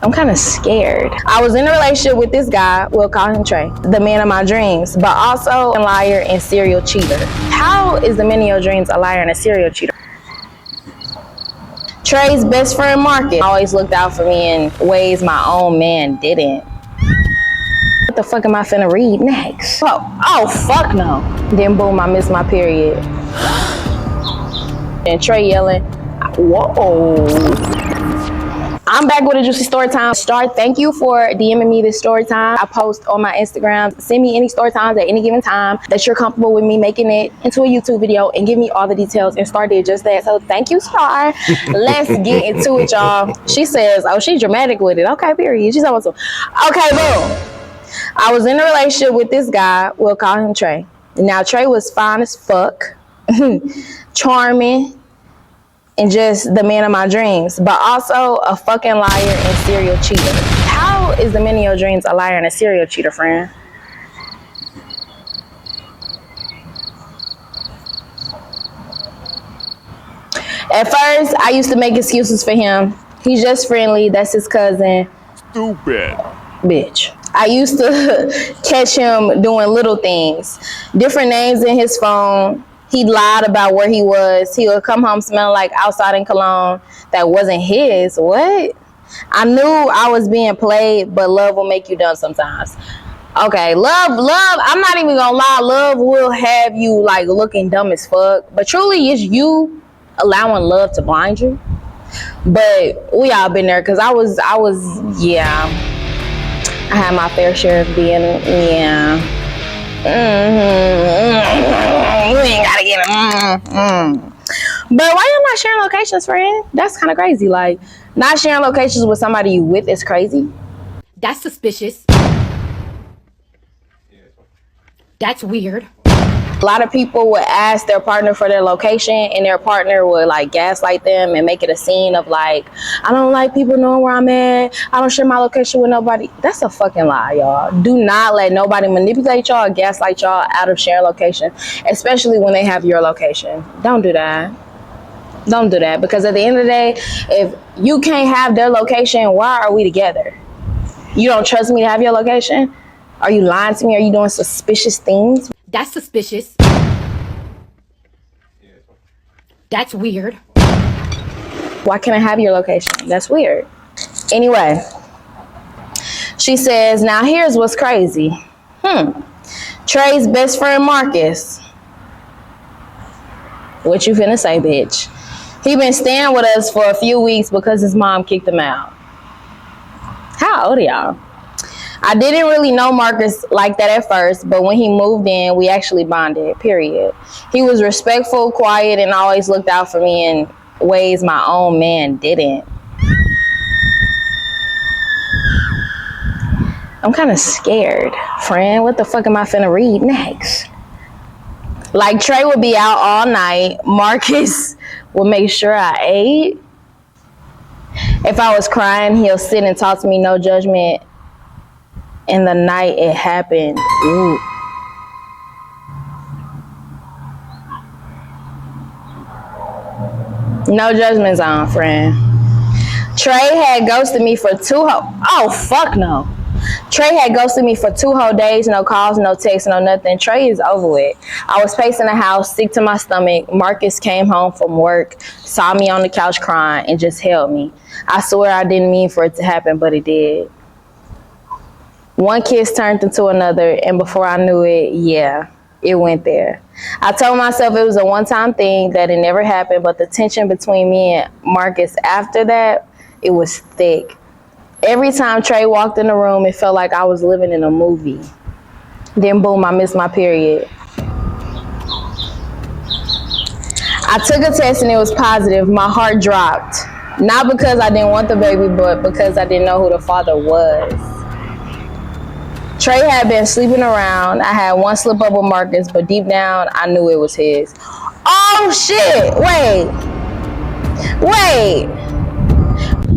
I'm kind of scared. I was in a relationship with this guy, we'll call him Trey, the man of my dreams, but also a liar and serial cheater. How is the man of your dreams a liar and a serial cheater? Trey's best friend, Marcus, always looked out for me in ways my own man didn't. What the fuck am I finna read next? Oh fuck no. Then boom, I missed my period. And Trey yelling, whoa. I'm back with a juicy story time. Thank you for DMing me this story time. I post on my Instagram. Send me any story times at any given time that you're comfortable with me making it into a YouTube video and give me all the details. And Star did just that. So thank you, Star. Let's get into it, y'all. She says, oh, she's dramatic with it. Okay, period. She's almost okay, boom. I was in a relationship with this guy. We'll call him Trey. Now, Trey was fine as fuck, charming, and just the man of my dreams, but also a fucking liar and serial cheater. How is the man of your dreams a liar and a serial cheater, friend? At first, I used to make excuses for him. He's just friendly. That's his cousin. Stupid. Bitch. I used to catch him doing little things. Different names in his phone. He lied about where he was. He would come home smelling like outside in cologne that wasn't his. What? I knew I was being played, but love will make you dumb sometimes. Okay, love, I'm not even gonna lie. Love will have you like looking dumb as fuck. But truly, it's you allowing love to blind you. But we all been there because I was, yeah. I had my fair share of being, yeah. You ain't gotta get it. But why you not sharing locations, friend? That's kind of crazy. Like, not sharing locations with somebody you with is crazy. That's suspicious. That's weird. A lot of people would ask their partner for their location, and their partner would like gaslight them and make it a scene of like, I don't like people knowing where I'm at. I don't share my location with nobody. That's a fucking lie, y'all. Do not let nobody manipulate y'all or gaslight y'all out of sharing location, especially when they have your location. Don't do that. Don't do that, because at the end of the day, if you can't have their location, why are we together? You don't trust me to have your location? Are you lying to me? Are you doing suspicious things? That's suspicious. That's weird. Why can't I have your location? That's weird. Anyway, she says, now here's what's crazy. Trey's best friend, Marcus. What you finna say, bitch? He been staying with us for a few weeks because his mom kicked him out. How old are y'all? I didn't really know Marcus like that at first, but when he moved in, we actually bonded, period. He was respectful, quiet, and always looked out for me in ways my own man didn't. I'm kind of scared, friend. What the fuck am I finna read next? Like, Trey would be out all night. Marcus would make sure I ate. If I was crying, he'll sit and talk to me, no judgment. And the night it happened, ooh. No judgment zone, friend. Trey had ghosted me for oh, fuck no. Trey had ghosted me for 2 whole days, no calls, no texts, no nothing. Trey is over with. I was pacing the house, sick to my stomach. Marcus came home from work, saw me on the couch crying, and just held me. I swear I didn't mean for it to happen, but it did. One kiss turned into another, and before I knew it, yeah, it went there. I told myself it was a one-time thing, that it never happened, but the tension between me and Marcus after that, it was thick. Every time Trey walked in the room, it felt like I was living in a movie. Then boom, I missed my period. I took a test and it was positive. My heart dropped. Not because I didn't want the baby, but because I didn't know who the father was. Trey had been sleeping around. I had one slip up with Marcus, but deep down, I knew it was his. Oh, shit. Wait.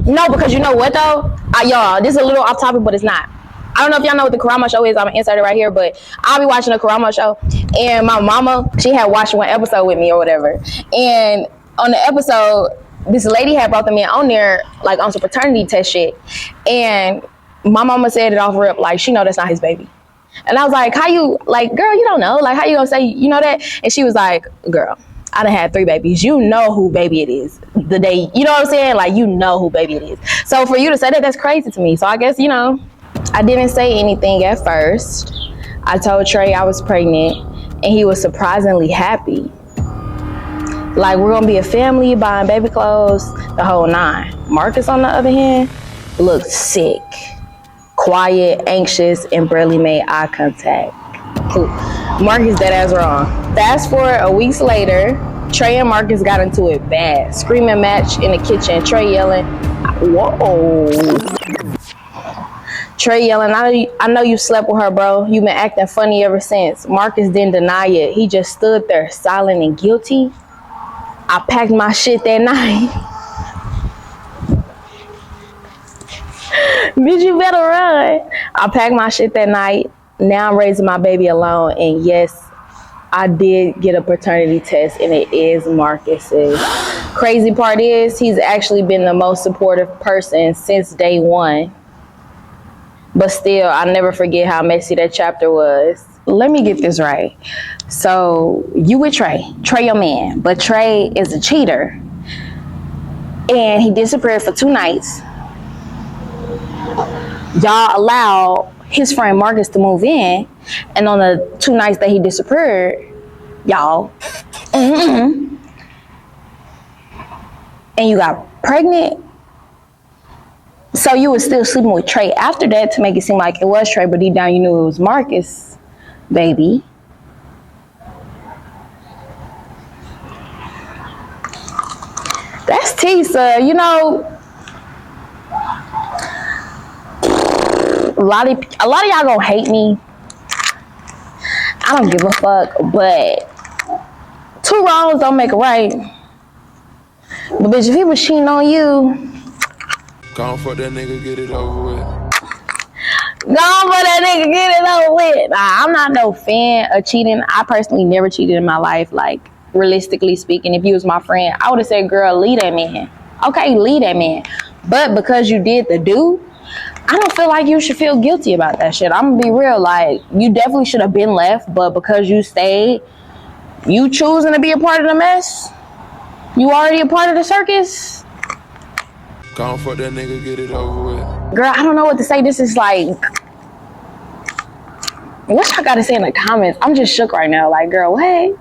No, because you know what, though? Y'all, this is a little off topic, but it's not. I don't know if y'all know what the Karamo show is. I'm going to insert it right here, but I'll be watching the Karamo show. And my mama, she had watched one episode with me or whatever. And on the episode, this lady had brought them in on there, like on some paternity test shit. And my mama said it off rip, like, she know that's not his baby. And I was like, how you, like, girl, you don't know. Like, how you gonna say you know that? And she was like, girl, I done had 3 babies. You know who baby it is the day, you know what I'm saying? Like, you know who baby it is. So for you to say that, that's crazy to me. So I guess, you know, I didn't say anything at first. I told Trey I was pregnant, and he was surprisingly happy. Like, we're gonna be a family, buying baby clothes, the whole 9. Marcus, on the other hand, looked sick, quiet, anxious, and barely made eye contact. Marcus dead ass wrong. Fast forward a week later, Trey and Marcus got into it bad. Screaming match in the kitchen. Trey yelling, whoa. Trey yelling, I know you slept with her, bro. You been acting funny ever since. Marcus didn't deny it. He just stood there silent and guilty. I packed my shit that night. Bitch, you better run. I packed my shit that night. Now I'm raising my baby alone. And yes, I did get a paternity test, and it is Marcus's. Crazy part is, he's actually been the most supportive person since day 1. But still, I'll never forget how messy that chapter was. Let me get this right. So you with Trey your man, but Trey is a cheater. And he disappeared for 2 nights. Y'all allowed his friend Marcus to move in, and on the 2 nights that he disappeared, y'all, and you got pregnant. So you was still sleeping with Trey after that to make it seem like it was Trey, but deep down you knew it was Marcus, baby. That's Tisa, you know. A lot of y'all gonna hate me. I don't give a fuck, but 2 wrongs don't make a right. But bitch, if he was cheating on you, gone for that nigga, get it over with. Gone for that nigga, get it over with. Nah, I'm not no fan of cheating. I personally never cheated in my life. Like, realistically speaking, if you was my friend, I would have said, girl, leave that man. Okay, leave that man. But because you did the do, I don't feel like you should feel guilty about that shit. I'm gonna be real. Like, you definitely should have been left, but because you stayed, you choosing to be a part of the mess, you already a part of the circus. Gone for that nigga, get it over with. Girl, I don't know what to say. This is like, what y'all gotta say in the comments? I'm just shook right now. Like, girl, what?